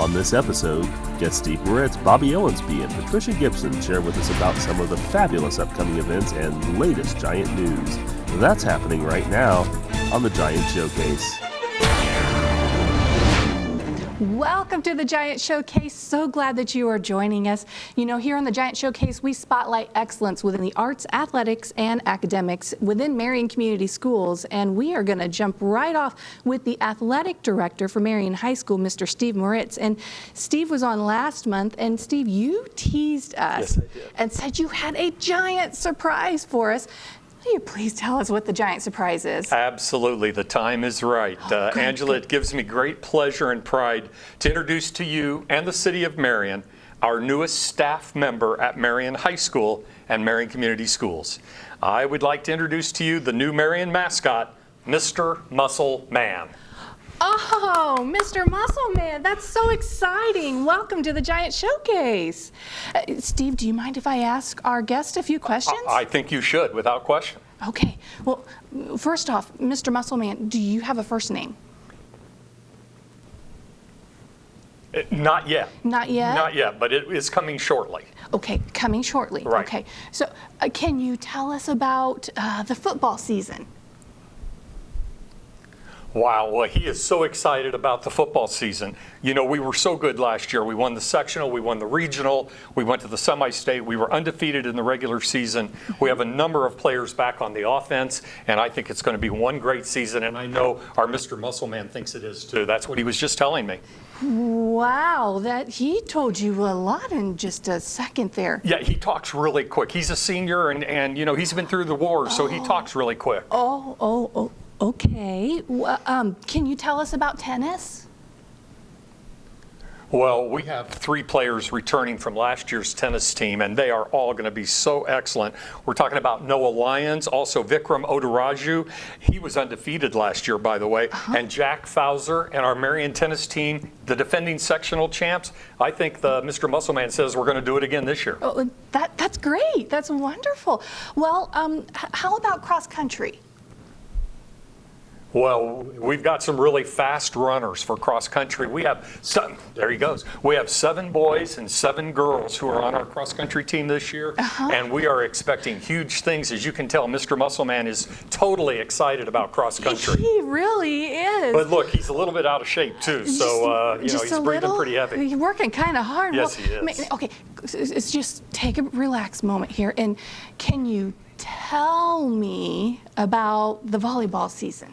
On this episode, guest Steve Moritz, Bobby Owensby, and Patricia Gibson share with us about some of the fabulous upcoming events and latest Giant news. That's happening right now on the Giant Showcase. Welcome to the Giant Showcase. So glad that you are joining us. You know, here on the Giant Showcase, we spotlight excellence within the arts, athletics, and academics within Marion Community Schools. And we are going to jump right off with the athletic director for Marion High School, Mr. Steve Moritz. And Steve was on last month. And Steve, you teased us and said you had a giant surprise for us. Will you please tell us what the giant surprise is? Absolutely. The time is right. Angela, it gives me great pleasure and pride to introduce to you and the city of Marion our newest staff member at Marion High School and Marion Community Schools. I would like to introduce to you the new Marion mascot, Mr. Muscle Man. Oh, Mr. Muscle Man, that's so exciting. Welcome to the Giant Showcase. Steve, do you mind if I ask our guest a few questions? I think you should, without question. Okay. Well, first off, Mr. Muscle Man, do you have a first name? Not yet. Not yet? Not yet, but it is coming shortly. Okay, coming shortly. Right. Okay. So, can you tell us about the football season? Wow, well, he is so excited about the football season. You know, we were so good last year. We won the sectional, we won the regional, we went to the semi-state, we were undefeated in the regular season. We have a number of players back on the offense, and I think it's going to be one great season, and I know our Mr. Muscle Man thinks it is too. That's what he was just telling me. Wow, that he told you a lot in just a second there. Yeah, he talks really quick. He's a senior, and you know, he's been through the war, so he talks really quick. Oh. Okay. Can you tell us about tennis? Well, we have 3 players returning from last year's tennis team, and they are all going to be so excellent. We're talking about Noah Lyons, also Vikram Odaraju. He was undefeated last year, by the way. And Jack Fowler and our Marion tennis team, the defending sectional champs. I think the Mr. Muscle Man says we're going to do it again this year. Oh, that's great. That's wonderful. Well, how about cross country? Well, we've got some really fast runners for cross country. We have there he goes. We have 7 boys and 7 girls who are on our cross country team this year, and we are expecting huge things. As you can tell, Mr. Muscle Man is totally excited about cross country. He really is. But look, he's a little bit out of shape too, so you know, he's breathing pretty heavy. You're working kind of hard. Yes, he is. Okay, let's just take a relaxed moment here, and can you tell me about the volleyball season?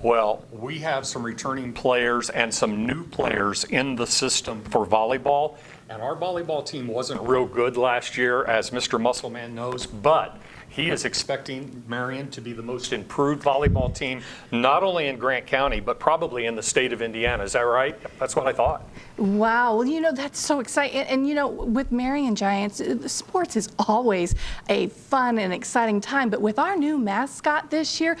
Well, we have some returning players and some new players in the system for volleyball. And our volleyball team wasn't real good last year, as Mr. Muscle Man knows, but he is expecting Marion to be the most improved volleyball team, not only in Grant County, but probably in the state of Indiana. Is that right? That's what I thought. Wow, well, you know, that's so exciting. And you know, with Marion Giants, sports is always a fun and exciting time. But with our new mascot this year,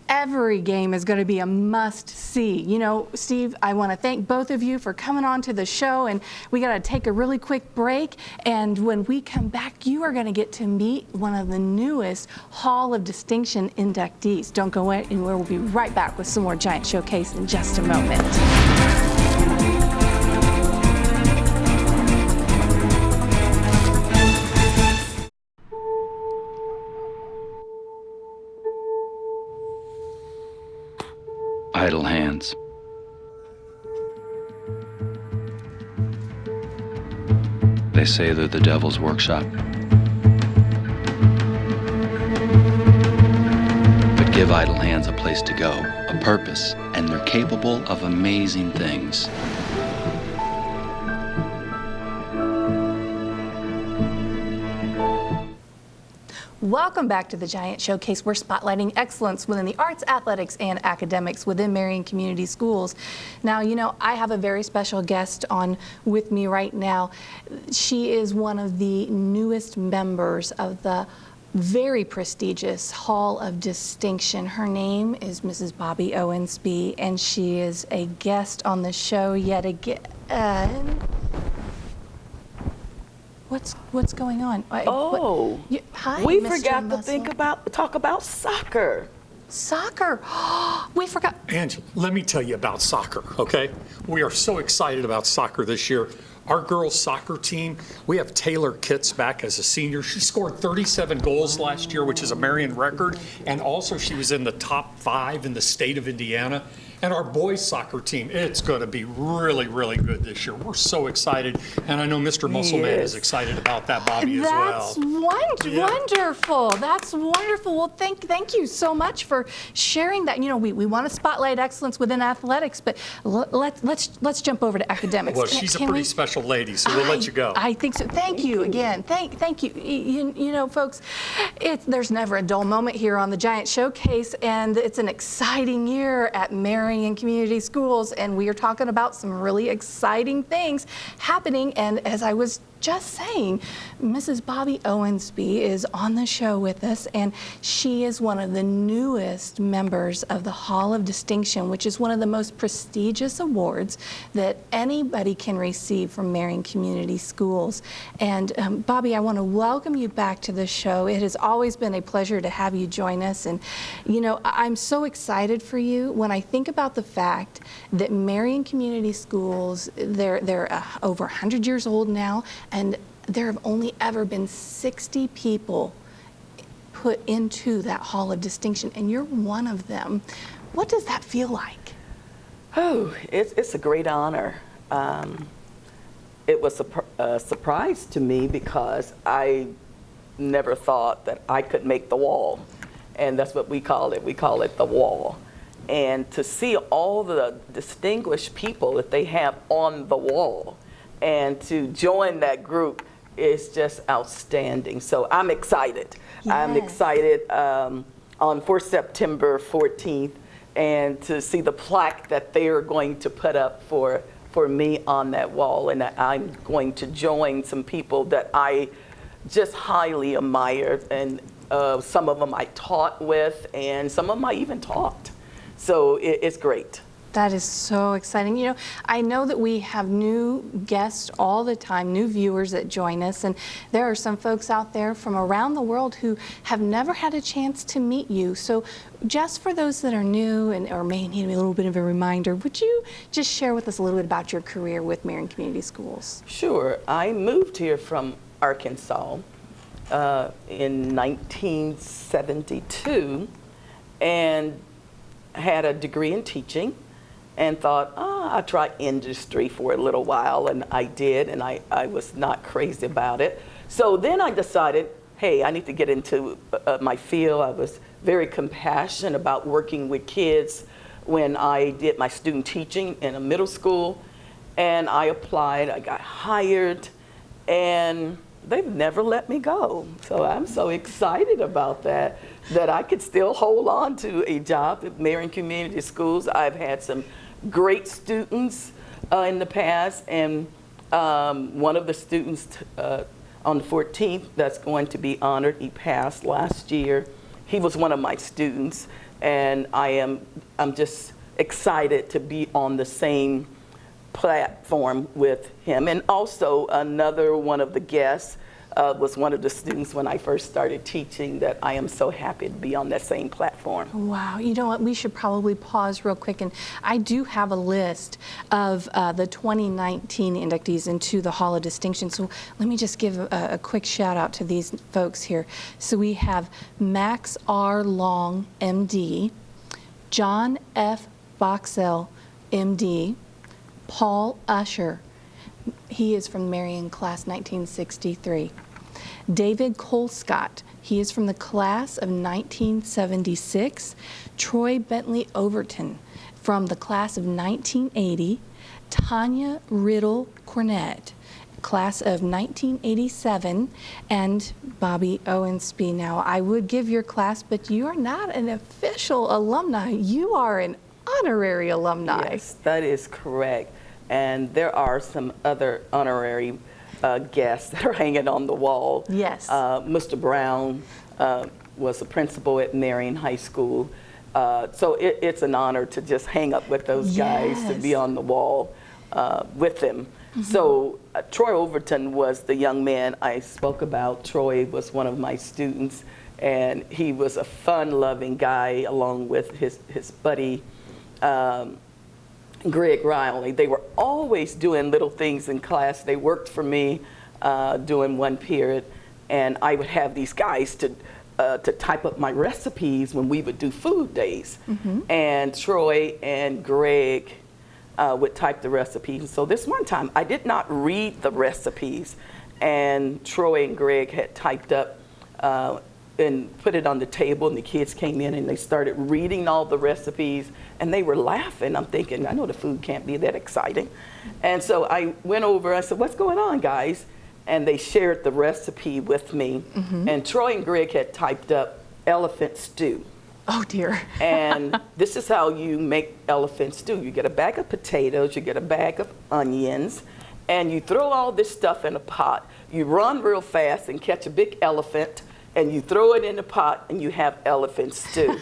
every game is going to be a must-see. You know, Steve, I want to thank both of you for coming on to the show. And we got to take a really quick break. And when we come back, you are going to get to meet one of the newest Hall of Distinction inductees. Don't go anywhere. We'll be right back with some more Giant Showcase in just a moment. Idle hands. They say they're the devil's workshop. But give idle hands a place to go, a purpose, and they're capable of amazing things. Welcome back to the Giant Showcase. We're spotlighting excellence within the arts, athletics, and academics within Marion Community Schools. Now, you know, I have a very special guest on with me right now. She is one of the newest members of the very prestigious Hall of Distinction. Her name is Mrs. Bobby Owensby, and she is a guest on the show yet again. What's going on? Oh, hi, we Mr. forgot to Muscle. talk about soccer. Soccer. We forgot. Angela, let me tell you about soccer, okay? We are so excited about soccer this year. Our girls' soccer team, we have Taylor Kitts back as a senior. She scored 37 goals last year, which is a Marion record, and also she was in the top 5 in the state of Indiana. And our boys' soccer team, it's going to be really, really good this year. We're so excited, and I know Mr. Musselman is excited about that, Bobby, as well. That's wonderful. That's wonderful. Well, thank you so much for sharing that. You know, we want to spotlight excellence within athletics, but let's jump over to academics. Well, she's a pretty special lady, so we'll let you go. I think so. Thank you again. Thank you. You know, folks, there's never a dull moment here on the Giant Showcase, and it's an exciting year at Marion Community Schools, and we are talking about some really exciting things happening. And as I was just saying, Mrs. Bobby Owensby is on the show with us, and she is one of the newest members of the Hall of Distinction, which is one of the most prestigious awards that anybody can receive from Marion Community Schools. And Bobby, I want to welcome you back to the show. It has always been a pleasure to have you join us, and you know, I'm so excited for you when I think about the fact that Marion Community Schools, they're over 100 years old now, and there have only ever been 60 people put into that Hall of Distinction, and you're one of them. What does that feel like? Oh, it's a great honor. It was a surprise to me because I never thought that I could make the wall, and that's what we call it. We call it the wall. And to see all the distinguished people that they have on the wall, and to join that group is just outstanding. So I'm excited. Yes. I'm excited for September 14th, and to see the plaque that they are going to put up for me on that wall. And I'm going to join some people that I just highly admire, and some of them I taught with, and some of them I even taught. So it's great. That is so exciting. You know, I know that we have new guests all the time, new viewers that join us, and there are some folks out there from around the world who have never had a chance to meet you. So just for those that are new or may need a little bit of a reminder, would you just share with us a little bit about your career with Marion Community Schools? Sure. I moved here from Arkansas in 1972 and had a degree in teaching, and thought, I'll try industry for a little while, and I did, and I was not crazy about it. So then I decided, hey, I need to get into my field. I was very compassionate about working with kids when I did my student teaching in a middle school, and I applied, I got hired, and they've never let me go. So I'm so excited about that I could still hold on to a job at Marion Community Schools. I've had some great students in the past, and one of the students on the 14th that's going to be honored, he passed last year. He was one of my students, and I'm just excited to be on the same platform with him. And also another one of the guests was one of the students when I first started teaching, that I am so happy to be on that same platform. Wow, you know what, we should probably pause real quick, and I do have a list of the 2019 inductees into the Hall of Distinction, so let me just give a quick shout out to these folks here. So we have Max R. Long, MD, John F. Boxell, MD, Paul Usher, he is from Marion class 1963. David Colescott, he is from the class of 1976. Troy Bentley Overton from the class of 1980. Tanya Riddle Cornett, class of 1987. And Bobby Owensby. Now, I would give your class, but you are not an official alumni. You are an honorary alumni. Yes, that is correct. And there are some other honorary guests that are hanging on the wall. Yes. Mr. Brown was a principal at Marion High School. So it's an honor to just hang up with those guys, to be on the wall with them. Mm-hmm. So Troy Overton was the young man I spoke about. Troy was one of my students, And he was a fun-loving guy, along with his buddy, Greg Riley. They were always doing little things in class. They worked for me during one period, and I would have these guys to type up my recipes when we would do food days. And Troy and Greg would type the recipes. So this one time, I did not read the recipes, and Troy and Greg had typed up and put it on the table, and the kids came in and they started reading all the recipes, and they were laughing. I'm thinking, I know the food can't be that exciting. And so I went over, I said, what's going on, guys? And they shared the recipe with me. And Troy and Greg had typed up elephant stew. Oh dear. And this is how you make elephant stew. You get a bag of potatoes, you get a bag of onions, and you throw all this stuff in a pot. You run real fast and catch a big elephant, and you throw it in the pot, and you have elephant stew.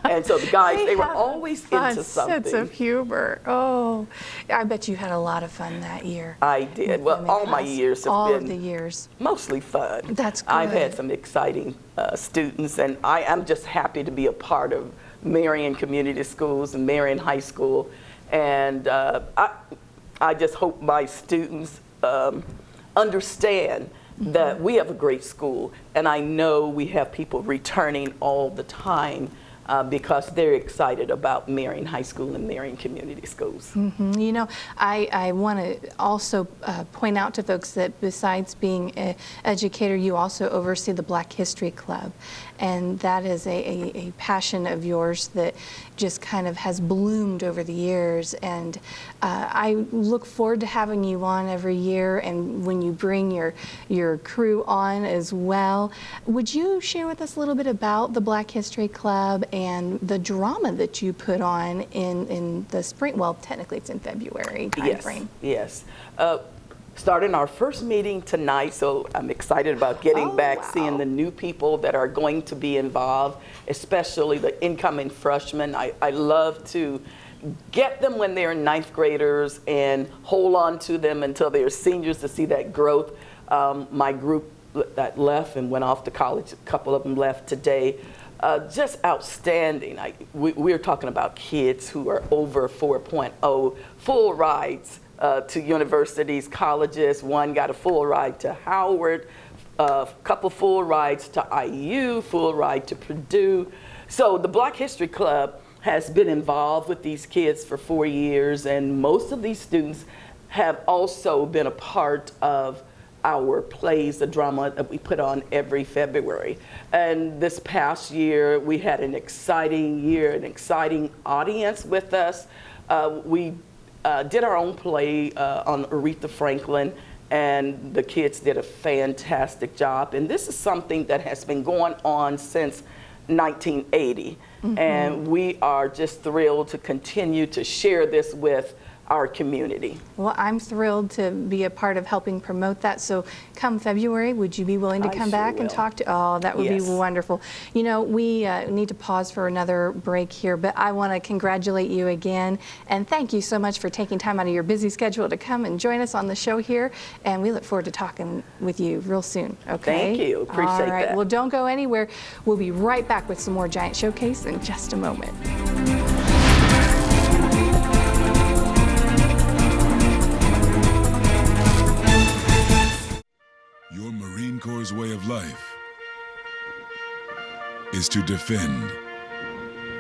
And so the guys, they were always into something. Sense of humor. Oh, I bet you had a lot of fun that year. I did. Well, all my years have all been of the years. mostly fun. That's good. I've had some exciting students, and I'm just happy to be a part of Marion Community Schools and Marion High School. And I just hope my students understand that we have a great school, and I know we have people returning all the time because they're excited about Marion High School and Marion Community Schools. You know, I want to also point out to folks that besides being an educator, you also oversee the Black History Club, and that is a passion of yours that just kind of has bloomed over the years. And I look forward to having you on every year, and when you bring your crew on as well. Would you share with us a little bit about the Black History Club and the drama that you put on in the spring? Well, technically it's in February timeframe. Yes. Starting our first meeting tonight, so I'm excited about getting back, seeing the new people that are going to be involved, especially the incoming freshmen. I love to get them when they're ninth graders and hold on to them until they're seniors to see that growth. My group that left and went off to college, a couple of them left today, just outstanding. We're talking about kids who are over 4.0, full rides to universities, colleges. One got a full ride to Howard, a couple full rides to IU, full ride to Purdue. So the Black History Club has been involved with these kids for 4 years, and most of these students have also been a part of our plays, the drama that we put on every February. And this past year, we had an exciting year, an exciting audience with us. We did our own play on Aretha Franklin, and the kids did a fantastic job. And this is something that has been going on since 1980. And we are just thrilled to continue to share this with our community. Well, I'm thrilled to be a part of helping promote that. So come February, would you be willing to come back and talk to? Oh, that would be wonderful. You know, we need to pause for another break here, but I want to congratulate you again and thank you so much for taking time out of your busy schedule to come and join us on the show here. And we look forward to talking with you real soon. Okay. Thank you. Appreciate All right. that. Well, don't go anywhere. We'll be right back with some more Giant Showcase in just a moment. Your Marine Corps' way of life is to defend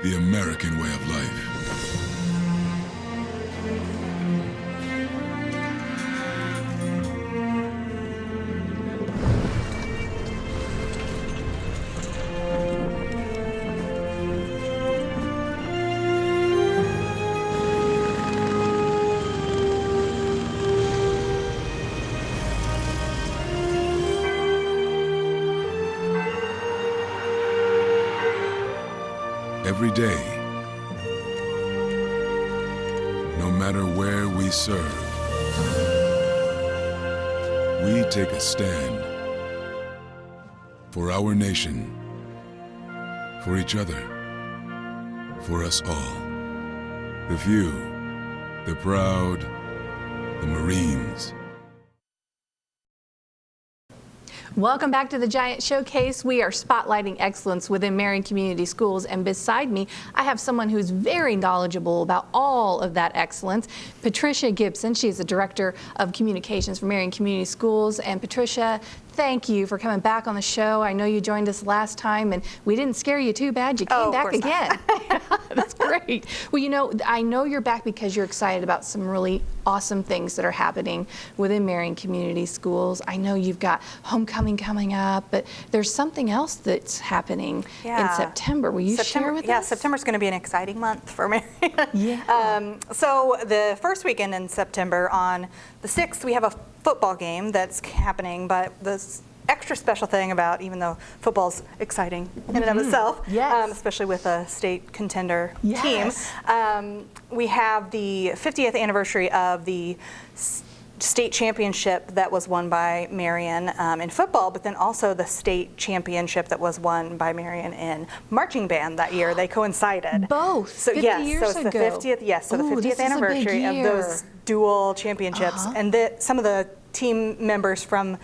the American way of life. Every day, no matter where we serve, we take a stand for our nation, for each other, for us all. The few, the proud, the Marines. Welcome back to the Giant Showcase. We are spotlighting excellence within Marion Community Schools, and beside me, I have someone who's very knowledgeable about all of that excellence. Patricia Gibson, she is the Director of Communications for Marion Community Schools. And Patricia, thank you for coming back on the show. I know you joined us last time, and we didn't scare you too bad. You came back again. That's great. Well, you know, I know you're back because you're excited about some really awesome things that are happening within Marion Community Schools. I know you've got homecoming coming up, but there's something else that's happening in September. Will you share with us? Yeah, September's going to be an exciting month for Marion. Yeah. So the first weekend in September, on the 6th, we have a football game that's happening, but the extra special thing about, even though football's exciting in and of itself, especially with a state contender team, we have the 50th anniversary of the state championship that was won by Marion in football, but then also the state championship that was won by Marion in marching band that year. They coincided. Both. So 50 yes, years so it's the ago. 50th. Yes, so Ooh, the 50th anniversary of those dual championships, and some of the team members from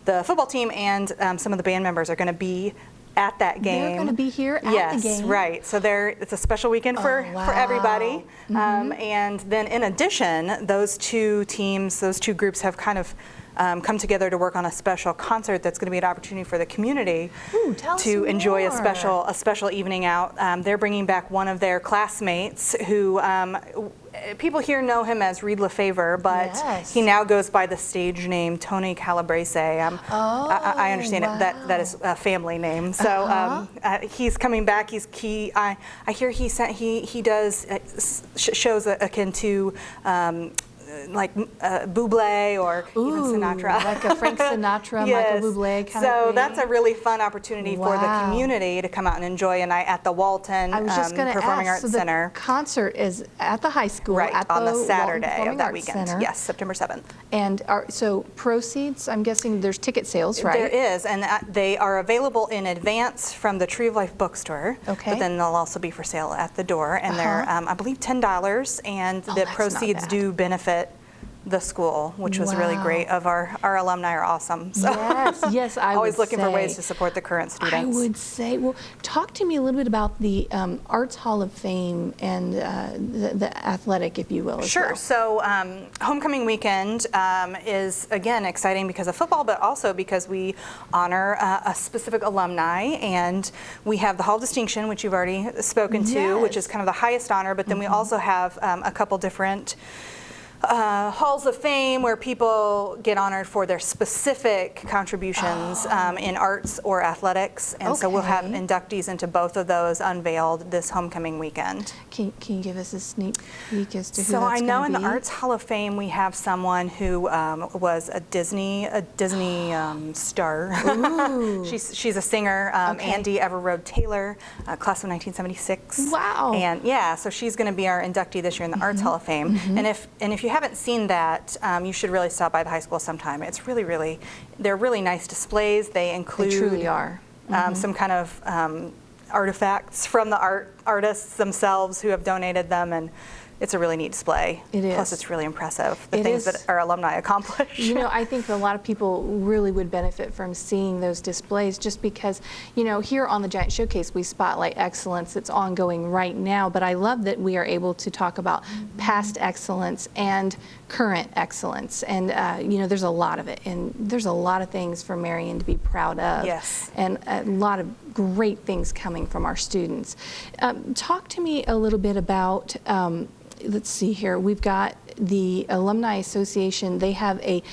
the football team and some of the band members are going to be at that game. They're going to be here at the game. Yes, right. So it's a special weekend for everybody. And then in addition, those two teams, those two groups have kind of come together to work on a special concert that's going to be an opportunity for the community to enjoy a special evening out. They're bringing back one of their classmates who people here know him as Reed Lefevre, but he now goes by the stage name Tony Calabrese. I understand that is a family name. So he's coming back. I hear he does shows akin to like Bublé or even Sinatra. Like a Frank Sinatra, yes. Michael Bublé kind of So thing. that's a really fun opportunity for the community to come out and enjoy a night at the Walton Performing Arts Center. The concert is at the high school, right, on the Saturday of that weekend. Center. Yes, September 7th. And so proceeds, I'm guessing there's ticket sales, right? There is, and they are available in advance from the Tree of Life bookstore. Okay. But then they'll also be for sale at the door, and they're, I believe, $10, and the proceeds do benefit the school, which was really great. Of our alumni are awesome. So yes, I always would looking say, for ways to support the current students. I would say, well, talk to me a little bit about the Arts Hall of Fame and the athletic, if you will. Sure. So homecoming weekend is again exciting because of football, but also because we honor a specific alumni, and we have the Hall of Distinction, which you've already spoken to, which is kind of the highest honor. But then we also have a couple different halls of fame where people get honored for their specific contributions in arts or athletics, and so we'll have inductees into both of those unveiled this homecoming weekend. Can you give us a sneak peek as to who So that's I know in gonna the be? Arts Hall of Fame we have someone who was a Disney star. she's a singer, Andy Everroad Taylor, class of 1976. Wow. And yeah, so she's going to be our inductee this year in the Arts Hall of Fame. And if you haven't seen that, you should really stop by the high school sometime. It's really, they're really nice displays. They include They truly are. some kind of artifacts from the artists themselves who have donated them, and it's a really neat display. It is. Plus, it's really impressive, the It things is. that our alumni accomplish. You know, I think a lot of people really would benefit from seeing those displays, just because, you know, here on the Giant Showcase, we spotlight excellence that's ongoing right now, but I love that we are able to talk about past excellence and current excellence. And, you know, there's a lot of it, and there's a lot of things for Marion to be proud of. Yes. And a lot of great things coming from our students. Talk to me a little bit about, let's see here, we've got the Alumni Association. They have a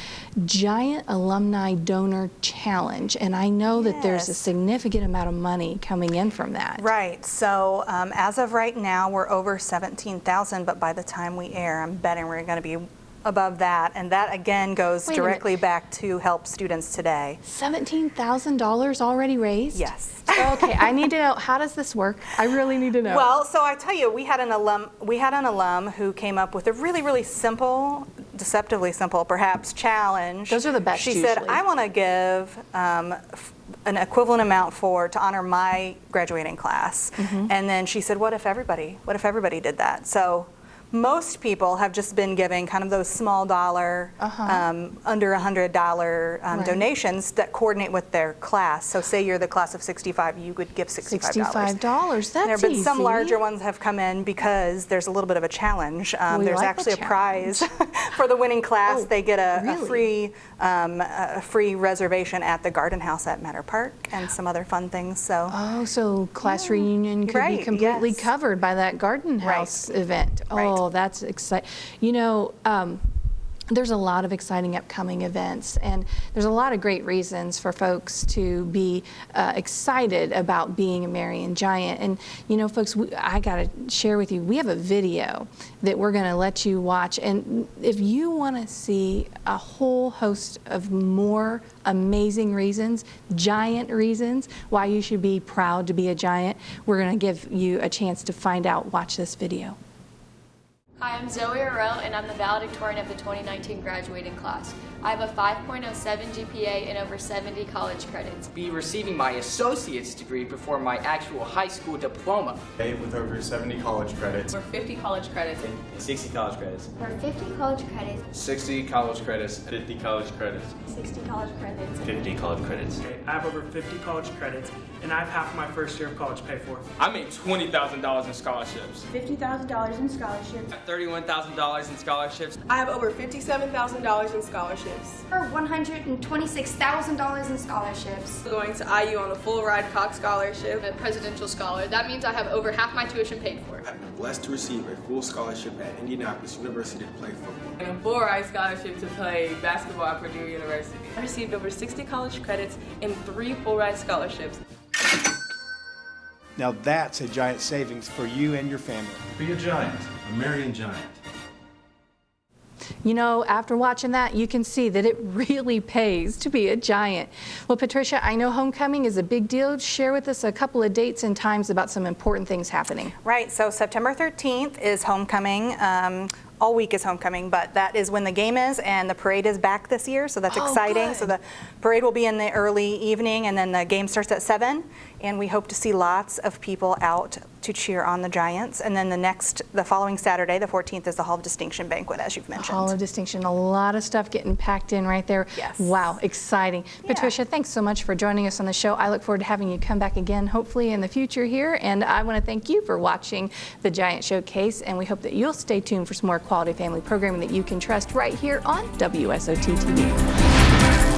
giant alumni donor challenge, and I know that there's a significant amount of money coming in from that. Right. So as of right now, we're over 17,000, but by the time we air, I'm betting we're going to be above that, and that again goes directly back to help students today. $17,000 already raised? Yes. Okay, I need to know, how does this work? I really need to know. Well, so I tell you, we had an alum who came up with a really simple, deceptively simple perhaps, challenge. Those are the best She said, usually. I want to give an equivalent amount to honor my graduating class. And then she said, what if everybody did that? So Most people have just been giving kind of those small dollar, under $100 Right. donations that coordinate with their class. So say you're the class of 65, you would give $65. $65, that's But some easy. larger ones have come in because there's a little bit of a challenge. We There's like actually a a prize for the winning class. Oh, they get a really? free reservation at the Garden House at Meadow Park and some other fun things. So. Oh, so class reunion could be Right, completely yes. covered by that Garden House event. Right. Oh, that's exciting. You know, there's a lot of exciting upcoming events, and there's a lot of great reasons for folks to be excited about being a Marion Giant. And you know, folks, I got to share with you, we have a video that we're going to let you watch. And if you want to see a whole host of more amazing reasons, giant reasons why you should be proud to be a Giant, we're going to give you a chance to find out. Watch this video. Hi, I'm Zoe Arrow, and I'm the valedictorian of the 2019 graduating class. I have a 5.07 GPA and over 70 college credits. Be receiving my associate's degree before my actual high school diploma. With over 70 college credits. Or 50 college credits. 60 college credits. Or 50 college credits. 60 college credits. 50 college credits. 60 college credits. 50 college credits. I have over 50 college credits, and I have half of my first year of college paid for. I made $20,000 in scholarships. $50,000 in scholarships. $31,000 in scholarships. I have over $57,000 in scholarships. Or $126,000 in scholarships. Going to IU on a full ride Cox scholarship. A presidential scholar. That means I have over half my tuition paid for. I've been blessed to receive a full scholarship at Indianapolis University to play football. And a full ride scholarship to play basketball at Purdue University. I received over 60 college credits and 3 full ride scholarships. Now that's a giant savings for you and your family. Be a Giant, a Marion Giant. You know, after watching that, you can see that it really pays to be a Giant. Well, Patricia, I know homecoming is a big deal. Share with us a couple of dates and times about some important things happening. Right, so September 13th is homecoming. All week is homecoming, but that is when the game is, and the parade is back this year, so that's exciting. Good. So the parade will be in the early evening, and then the game starts at 7, and we hope to see lots of people out to cheer on the Giants. And then the following Saturday, the 14th, is the Hall of Distinction banquet, as you've mentioned. Hall of Distinction, a lot of stuff getting packed in right there. Yes. Wow, exciting. Yeah. Patricia, thanks so much for joining us on the show. I look forward to having you come back again, hopefully in the future here. And I want to thank you for watching the Giant Showcase, and we hope that you'll stay tuned for some more quality family programming that you can trust right here on WSOT TV.